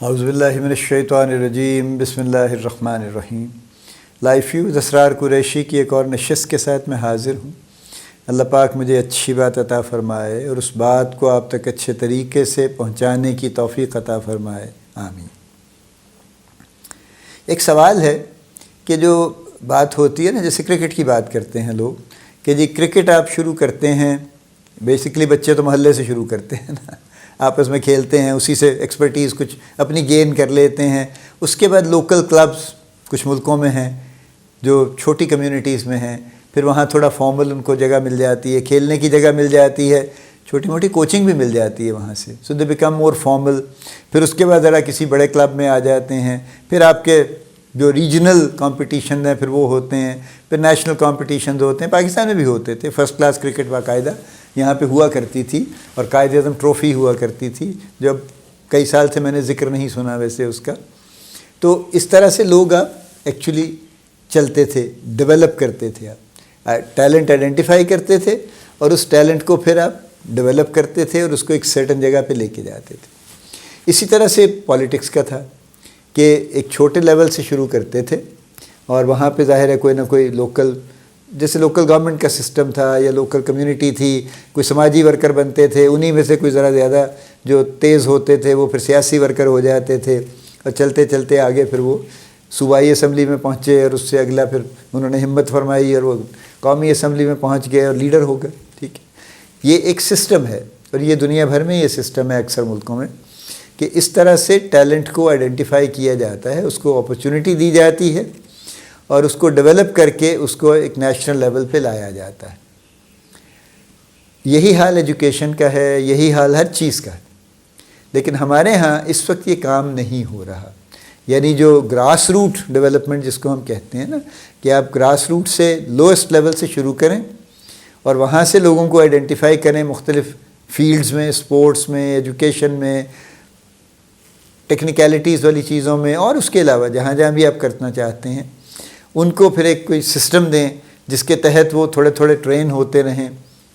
اعوذ باللہ من الشیطان الرجیم، بسم اللہ الرحمن الرحیم۔ لائف فیوز اسرار قریشی کی ایک اور نشست کے ساتھ میں حاضر ہوں۔ اللہ پاک مجھے اچھی بات عطا فرمائے اور اس بات کو آپ تک اچھے طریقے سے پہنچانے کی توفیق عطا فرمائے، آمین۔ ایک سوال ہے کہ جو بات ہوتی ہے نا، جیسے کرکٹ کی بات کرتے ہیں لوگ کہ جی کرکٹ آپ شروع کرتے ہیں، بیسیکلی بچے تو محلے سے شروع کرتے ہیں نا، آپس میں کھیلتے ہیں، اسی سے ایکسپرٹیز کچھ اپنی گین کر لیتے ہیں۔ اس کے بعد لوکل کلبز کچھ ملکوں میں ہیں جو چھوٹی کمیونٹیز میں ہیں، پھر وہاں تھوڑا فارمل ان کو جگہ مل جاتی ہے، کھیلنے کی جگہ مل جاتی ہے، چھوٹی موٹی کوچنگ بھی مل جاتی ہے وہاں سے، سو دے بیکم مور فارمل۔ پھر اس کے بعد ذرا کسی بڑے کلب میں آ جاتے ہیں، پھر آپ کے جو ریجنل کمپٹیشن ہیں پھر وہ ہوتے ہیں، پھر نیشنل کمپٹیشنز ہوتے ہیں۔ پاکستان میں بھی ہوتے تھے، فرسٹ کلاس کرکٹ باقاعدہ یہاں پہ ہوا کرتی تھی اور قائد اعظم ٹرافی ہوا کرتی تھی، جب کئی سال سے میں نے ذکر نہیں سنا ویسے اس کا۔ تو اس طرح سے لوگ آپ ایکچولی چلتے تھے، ڈیولپ کرتے تھے، آپ ٹیلنٹ آئیڈینٹیفائی کرتے تھے اور اس ٹیلنٹ کو پھر آپ ڈیولپ کرتے تھے اور اس کو ایک سرٹن جگہ پہ لے کے جاتے تھے۔ اسی طرح سے پالیٹکس کا تھا کہ ایک چھوٹے لیول سے شروع کرتے تھے اور وہاں پہ ظاہر ہے کوئی نہ کوئی لوکل، جیسے لوکل گورنمنٹ کا سسٹم تھا یا لوکل کمیونٹی تھی، کوئی سماجی ورکر بنتے تھے، انہی میں سے کوئی ذرا زیادہ جو تیز ہوتے تھے وہ پھر سیاسی ورکر ہو جاتے تھے، اور چلتے چلتے آگے پھر وہ صوبائی اسمبلی میں پہنچے اور اس سے اگلا پھر انہوں نے ہمت فرمائی اور وہ قومی اسمبلی میں پہنچ گئے اور لیڈر ہو گئے۔ ٹھیک ہے، یہ ایک سسٹم ہے اور یہ دنیا بھر میں یہ سسٹم ہے اکثر ملکوں میں کہ اس طرح سے ٹیلنٹ کو آئیڈینٹیفائی کیا جاتا ہے، اس کو اپرچونٹی دی جاتی ہے اور اس کو ڈیولپ کر کے اس کو ایک نیشنل لیول پہ لایا جاتا ہے۔ یہی حال ایجوکیشن کا ہے، یہی حال ہر چیز کا ہے، لیکن ہمارے ہاں اس وقت یہ کام نہیں ہو رہا۔ یعنی جو گراس روٹ ڈیولپمنٹ جس کو ہم کہتے ہیں نا، کہ آپ گراس روٹ سے لوئسٹ لیول سے شروع کریں اور وہاں سے لوگوں کو آئیڈینٹیفائی کریں مختلف فیلڈز میں، اسپورٹس میں، ایجوکیشن میں، ٹیکنیکلٹیز والی چیزوں میں، اور اس کے علاوہ جہاں جہاں بھی آپ کرنا چاہتے ہیں ان کو پھر ایک کوئی سسٹم دیں جس کے تحت وہ تھوڑے تھوڑے ٹرین ہوتے رہیں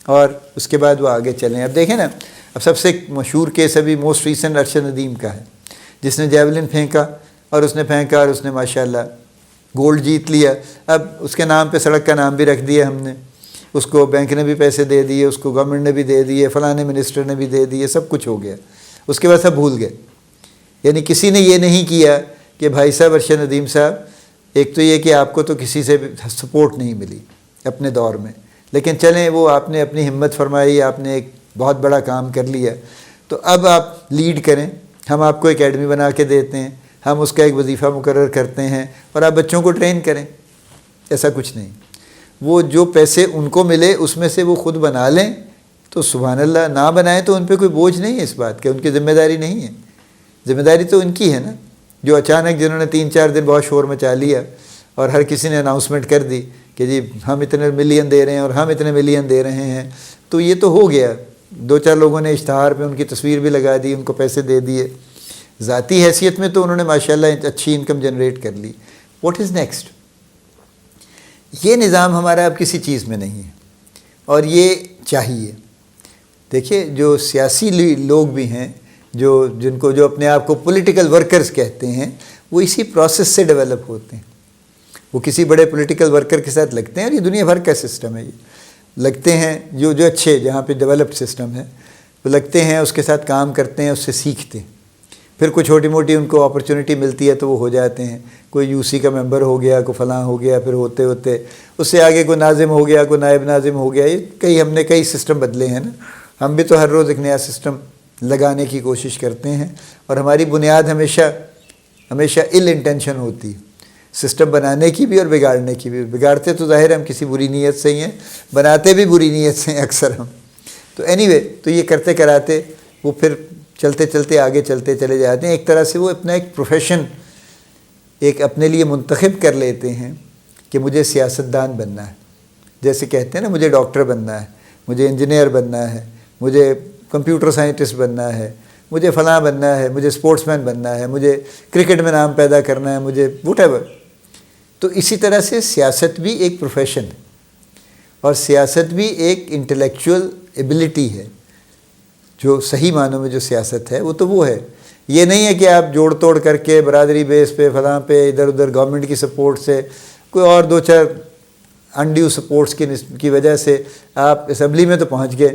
اور اس کے بعد وہ آگے چلیں۔ اب دیکھیں نا، اب سب سے مشہور کیس ابھی موسٹ ریسنٹ ارشد ندیم کا ہے، جس نے جیولن پھینکا اور اس نے پھینکا اور اس نے ماشاءاللہ گولڈ جیت لیا۔ اب اس کے نام پہ سڑک کا نام بھی رکھ دیا ہم نے، اس کو بینک نے بھی پیسے دے دیے، اس کو گورنمنٹ نے بھی دے دیے، فلانے منسٹر نے بھی دے دیے، سب کچھ ہو گیا۔ اس کے بعد سب بھول گئے، یعنی کسی نے یہ نہیں کیا کہ بھائی صاحب ارشد ندیم صاحب، ایک تو یہ کہ آپ کو تو کسی سے سپورٹ نہیں ملی اپنے دور میں، لیکن چلیں وہ آپ نے اپنی ہمت فرمائی، آپ نے ایک بہت بڑا کام کر لیا، تو اب آپ لیڈ کریں، ہم آپ کو اکیڈمی بنا کے دیتے ہیں، ہم اس کا ایک وظیفہ مقرر کرتے ہیں اور آپ بچوں کو ٹرین کریں۔ ایسا کچھ نہیں، وہ جو پیسے ان کو ملے اس میں سے وہ خود بنا لیں تو سبحان اللہ، نہ بنائیں تو ان پہ کوئی بوجھ نہیں ہے اس بات کہ ان کی ذمہ داری نہیں ہے، ذمہ داری تو ان کی ہے نا۔ جو اچانک جنہوں نے 3-4 دن بہت شور مچا لیا اور ہر کسی نے اناؤنسمنٹ کر دی کہ جی ہم اتنے ملین دے رہے ہیں اور ہم اتنے ملین دے رہے ہیں، تو یہ تو ہو گیا۔ 2-4 لوگوں نے اشتہار پہ ان کی تصویر بھی لگا دی، ان کو پیسے دے دیے، ذاتی حیثیت میں تو انہوں نے ماشاءاللہ اچھی انکم جنریٹ کر لی۔ What is next? یہ نظام ہمارا اب کسی چیز میں نہیں ہے اور یہ چاہیے۔ دیکھیے، جو سیاسی لوگ بھی ہیں، جن کو جو اپنے آپ کو پولیٹیکل ورکرز کہتے ہیں، وہ اسی پروسیس سے ڈیولپ ہوتے ہیں۔ وہ کسی بڑے پولیٹیکل ورکر کے ساتھ لگتے ہیں اور یہ دنیا بھر کا سسٹم ہے، یہ لگتے ہیں جو اچھے، جہاں پہ ڈیولپڈ سسٹم ہے، وہ لگتے ہیں، اس کے ساتھ کام کرتے ہیں، اس سے سیکھتے ہیں، پھر کوئی چھوٹی موٹی ان کو اپرچونٹی ملتی ہے تو وہ ہو جاتے ہیں، کوئی UC کا ممبر ہو گیا، کوئی فلاں ہو گیا، پھر ہوتے ہوتے اس سے آگے کوئی ناظم ہو گیا، کوئی نائب ناظم ہو گیا۔ یہ ہم نے کئی سسٹم بدلے ہیں نا، ہم بھی تو ہر روز ایک نیا سسٹم لگانے کی کوشش کرتے ہیں اور ہماری بنیاد ہمیشہ ال انٹینشن ہوتی ہے، سسٹم بنانے کی بھی اور بگاڑنے کی بھی۔ بگاڑتے تو ظاہر ہم کسی بری نیت سے ہی ہیں، بناتے بھی بری نیت سے ہیں اکثر ہم۔ تو تو یہ کرتے کراتے وہ پھر چلتے چلتے آگے چلتے چلے جاتے ہیں۔ ایک طرح سے وہ اپنا ایک پروفیشن ایک اپنے لیے منتخب کر لیتے ہیں کہ مجھے سیاستدان بننا ہے، جیسے کہتے ہیں نا، مجھے ڈاکٹر بننا ہے، مجھے انجینئر بننا ہے، مجھے کمپیوٹر سائنٹسٹ بننا ہے، مجھے فلاں بننا ہے، مجھے اسپورٹس مین بننا ہے، مجھے کرکٹ میں نام پیدا کرنا ہے، مجھے وٹ ایور۔ تو اسی طرح سے سیاست بھی ایک پروفیشن ہے اور سیاست بھی ایک انٹلیکچول ایبلٹی ہے۔ جو صحیح معنوں میں جو سیاست ہے وہ تو وہ ہے یہ نہیں ہے کہ آپ جوڑ توڑ کر کے برادری بیس پہ فلاں پہ ادھر ادھر گورنمنٹ کی سپورٹ سے کوئی اور دو چار انڈیو سپورٹس کی وجہ سے آپ اسمبلی میں تو پہنچ گئے.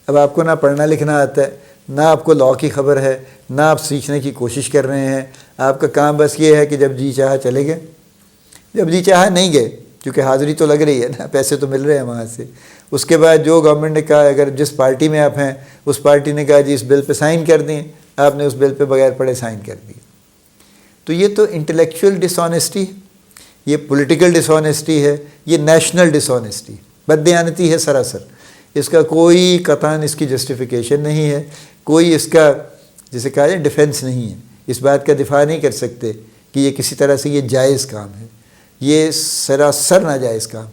اب آپ کو نہ پڑھنا لکھنا آتا ہے، نہ آپ کو لاء کی خبر ہے، نہ آپ سیکھنے کی کوشش کر رہے ہیں. آپ کا کام بس یہ ہے کہ جب جی چاہا چلے گئے، جب جی چاہا نہیں گئے، کیونکہ حاضری تو لگ رہی ہے نا، پیسے تو مل رہے ہیں وہاں سے. اس کے بعد جو گورنمنٹ نے کہا، اگر جس پارٹی میں آپ ہیں اس پارٹی نے کہا جی اس بل پہ سائن کر دیں، آپ نے اس بل پہ بغیر پڑھے سائن کر دیے. تو یہ تو انٹلیکچوئل ڈس آنیسٹی ہے، یہ پولیٹیکل ڈس آنیسٹی ہے، یہ نیشنل ڈس آنیسٹی، بددیانتی ہے سراسر. اس کا کوئی قطعاً اس کی جسٹیفیکیشن نہیں ہے، کوئی اس کا جسے کہا جائے ڈیفنس نہیں ہے. اس بات کا دفاع نہیں کر سکتے کہ یہ کسی طرح سے یہ جائز کام ہے. یہ سراسر ناجائز کام.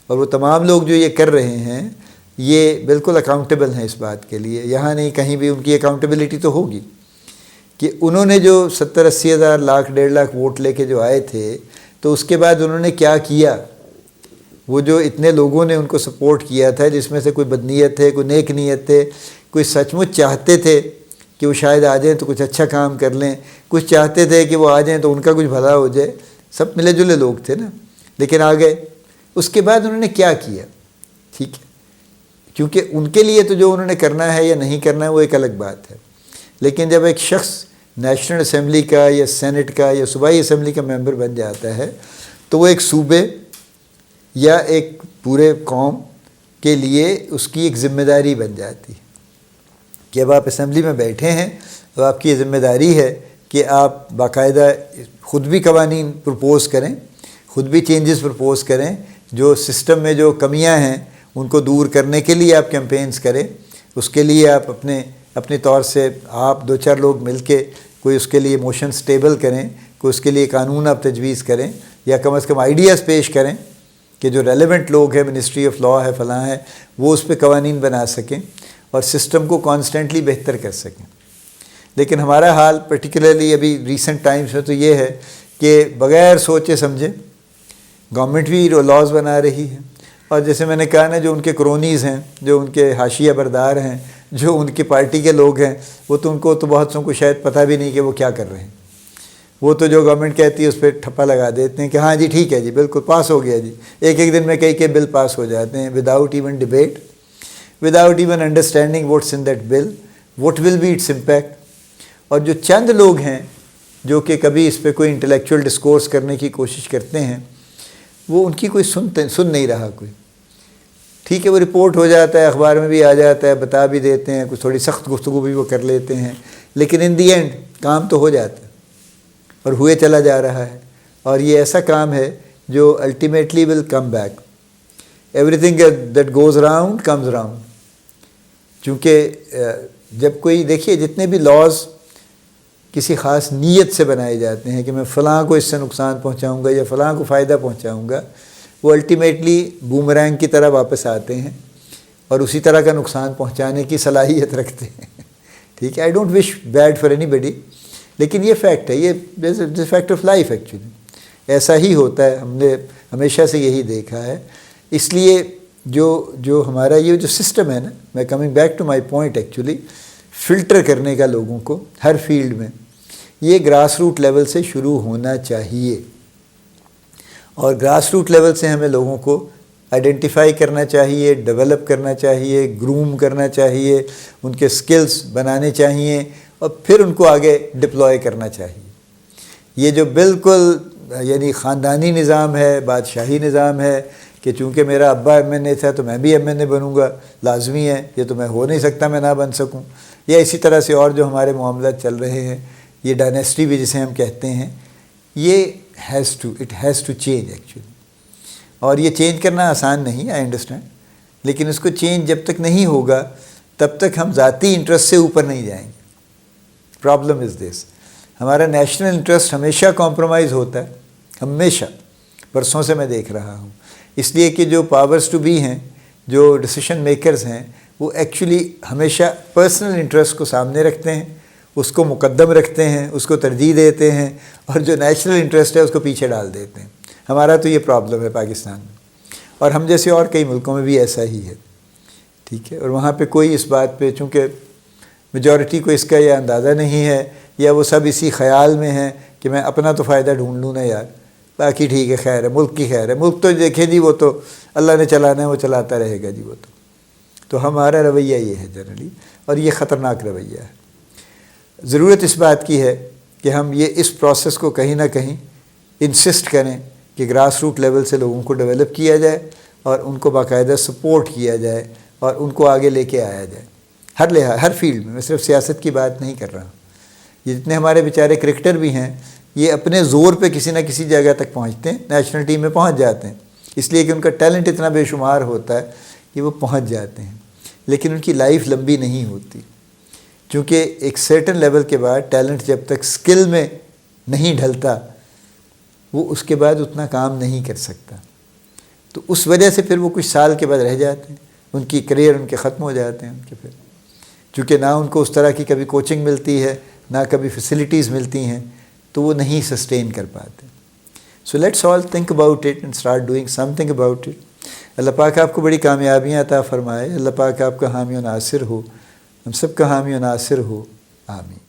اور وہ تمام لوگ جو یہ کر رہے ہیں یہ بالکل اکاؤنٹیبل ہیں اس بات کے لیے. یہاں نہیں کہیں بھی ان کی اکاؤنٹیبلٹی تو ہوگی کہ انہوں نے جو 70-80 ہزار لاکھ 1.5 لاکھ ووٹ لے کے جو آئے تھے تو اس کے بعد انہوں نے کیا کیا. وہ جو اتنے لوگوں نے ان کو سپورٹ کیا تھا، جس میں سے کوئی بدنیت تھے، کوئی نیک نیت تھے، کوئی سچ مچ چاہتے تھے کہ وہ شاید آ جائیں تو کچھ اچھا کام کر لیں، کچھ چاہتے تھے کہ وہ آ جائیں تو ان کا کچھ بھلا ہو جائے، سب ملے جلے لوگ تھے نا، لیکن آ گئے. اس کے بعد انہوں نے کیا کیا؟ ٹھیک ہے، کیونکہ ان کے لیے تو جو انہوں نے کرنا ہے یا نہیں کرنا ہے وہ ایک الگ بات ہے. لیکن جب ایک شخص نیشنل اسمبلی کا یا سینٹ کا یا صوبائی اسمبلی کا ممبر بن جاتا ہے تو وہ ایک صوبے یا ایک پورے قوم کے لیے اس کی ایک ذمہ داری بن جاتی ہے کہ اب آپ اسمبلی میں بیٹھے ہیں تو آپ کی یہ ذمہ داری ہے کہ آپ باقاعدہ خود بھی قوانین پرپوز کریں، خود بھی چینجز پرپوز کریں، جو سسٹم میں جو کمیاں ہیں ان کو دور کرنے کے لیے آپ کیمپینز کریں. اس کے لیے آپ اپنے طور سے آپ 2-4 لوگ مل کے کوئی اس کے لیے موشنز ٹیبل کریں، کوئی اس کے لیے قانون آپ تجویز کریں، یا کم از کم آئیڈیاز پیش کریں کہ جو ریلیونٹ لوگ ہیں، منسٹری آف لاء ہے، فلاں ہے، وہ اس پہ قوانین بنا سکیں اور سسٹم کو کانسٹنٹلی بہتر کر سکیں. لیکن ہمارا حال پرٹیکولرلی ابھی ریسنٹ ٹائمز میں تو یہ ہے کہ بغیر سوچے سمجھے گورنمنٹ بھی لاز بنا رہی ہے، اور جیسے میں نے کہا نا، جو ان کے کرونیز ہیں، جو ان کے حاشیہ بردار ہیں، جو ان کی پارٹی کے لوگ ہیں، وہ تو ان کو تو بہت سو کو شاید پتہ بھی نہیں کہ وہ کیا کر رہے ہیں. وہ تو جو گورنمنٹ کہتی ہے اس پہ ٹھپا لگا دیتے ہیں کہ ہاں جی ٹھیک ہے جی بالکل پاس ہو گیا جی. ایک دن میں کئی بل پاس ہو جاتے ہیں without even debate, without even understanding what's in that bill, what will be its impact. اور جو چند لوگ ہیں جو کہ کبھی اس پہ کوئی انٹلیکچوئل ڈسکورس کرنے کی کوشش کرتے ہیں، وہ ان کی کوئی سن نہیں رہا کوئی. ٹھیک ہے، وہ رپورٹ ہو جاتا ہے، اخبار میں بھی آ جاتا ہے، بتا بھی دیتے ہیں، کچھ تھوڑی سخت گفتگو بھی وہ کر لیتے ہیں، لیکن ان دی اینڈ کام تو ہو جاتا ہے اور ہوئے چلا جا رہا ہے. اور یہ ایسا کام ہے جو ultimately will come back. Every thing that goes around comes around. چونکہ جب کوئی دیکھیے جتنے بھی لاز کسی خاص نیت سے بنائے جاتے ہیں کہ میں فلاں کو اس سے نقصان پہنچاؤں گا یا فلاں کو فائدہ پہنچاؤں گا، وہ الٹیمیٹلی بومرینگ کی طرح واپس آتے ہیں اور اسی طرح کا نقصان پہنچانے کی صلاحیت رکھتے ہیں. ٹھیک ہے، I don't wish bad for anybody, لیکن یہ فیکٹ ہے، یہ فیکٹ آف لائف ایکچولی. ایسا ہی ہوتا ہے، ہم نے ہمیشہ سے یہی دیکھا ہے. اس لیے جو ہمارا یہ جو سسٹم ہے نا، میں coming back to my point actually, filter کرنے کا لوگوں کو ہر فیلڈ میں، یہ گراس روٹ لیول سے شروع ہونا چاہیے. اور گراس روٹ لیول سے ہمیں لوگوں کو آئیڈینٹیفائی کرنا چاہیے، ڈیولپ کرنا چاہیے، گروم کرنا چاہیے، ان کے سکلز بنانے چاہیے اور پھر ان کو آگے ڈپلوائے کرنا چاہیے. یہ جو بالکل یعنی خاندانی نظام ہے، بادشاہی نظام ہے کہ چونکہ میرا ابا ایم این اے تھا تو میں بھی ایم این اے بنوں گا، لازمی ہے، یہ تو میں ہو نہیں سکتا میں نہ بن سکوں، یا اسی طرح سے اور جو ہمارے معاملات چل رہے ہیں، یہ ڈائنیسٹی بھی جسے ہم کہتے ہیں، یہ it has to change actually. اور یہ چینج کرنا آسان نہیں، آئی انڈرسٹینڈ، لیکن اس کو چینج جب تک نہیں ہوگا تب تک ہم ذاتی انٹرسٹ سے اوپر نہیں جائیں گے. پرابلم از دس، ہمارا نیشنل انٹرسٹ ہمیشہ کمپرومائز ہوتا ہے، ہمیشہ. برسوں سے میں دیکھ رہا ہوں، اس لیے کہ جو پاورز ٹو بی ہیں، جو ڈیسیشن میکرز ہیں، وہ ایکچولی ہمیشہ پرسنل انٹرسٹ کو سامنے رکھتے ہیں، اس کو مقدم رکھتے ہیں، اس کو ترجیح دیتے ہیں، اور جو نیشنل انٹرسٹ ہے اس کو پیچھے ڈال دیتے ہیں. ہمارا تو یہ پرابلم ہے پاکستان میں، اور ہم جیسے اور کئی ملکوں میں بھی ایسا ہی ہے. ٹھیک ہے، اور وہاں پہ کوئی اس بات پہ، چونکہ میجورٹی کو اس کا یہ اندازہ نہیں ہے، یا وہ سب اسی خیال میں ہیں کہ میں اپنا تو فائدہ ڈھونڈ لوں نا یار، باقی ٹھیک ہے، خیر ہے، ملک کی خیر ہے، ملک تو دیکھیں جی وہ تو اللہ نے چلانا ہے، وہ چلاتا رہے گا جی وہ تو ہمارا رویہ یہ ہے جنرلی، اور یہ خطرناک رویہ ہے۔ ضرورت اس بات کی ہے کہ ہم یہ اس پروسیس کو کہیں نہ کہیں انسسٹ کریں کہ گراس روٹ لیول سے لوگوں کو ڈیولپ کیا جائے اور ان کو باقاعدہ سپورٹ کیا جائے اور ان کو آگے لے کے آیا جائے ہر لحاظ، ہر فیلڈ میں صرف سیاست کی بات نہیں کر رہا ہوں۔ یہ جتنے ہمارے بیچارے کرکٹر بھی ہیں، یہ اپنے زور پہ کسی نہ کسی جگہ تک پہنچتے ہیں، نیشنل ٹیم میں پہنچ جاتے ہیں، اس لیے کہ ان کا ٹیلنٹ اتنا بے شمار ہوتا ہے کہ وہ پہنچ جاتے ہیں، لیکن ان کی لائف لمبی نہیں ہوتی، چونکہ ایک سرٹن لیول کے بعد ٹیلنٹ جب تک سکل میں نہیں ڈھلتا وہ اس کے بعد اتنا کام نہیں کر سکتا، تو اس وجہ سے پھر وہ کچھ سال کے بعد رہ جاتے ہیں، ان کی کریئر ان کے ختم ہو جاتے ہیں ان کے پھر، چونکہ نہ ان کو اس طرح کی کبھی کوچنگ ملتی ہے، نہ کبھی فیسلٹیز ملتی ہیں، تو وہ نہیں سسٹین کر پاتے۔ So let's all think about it and start doing something about it. اللہ پاک آپ کو بڑی کامیابیاں عطا فرمائے، اللہ پاک آپ کا حامی و ناصر ہو، ہم سب کا حامی و ناصر ہو، آمین۔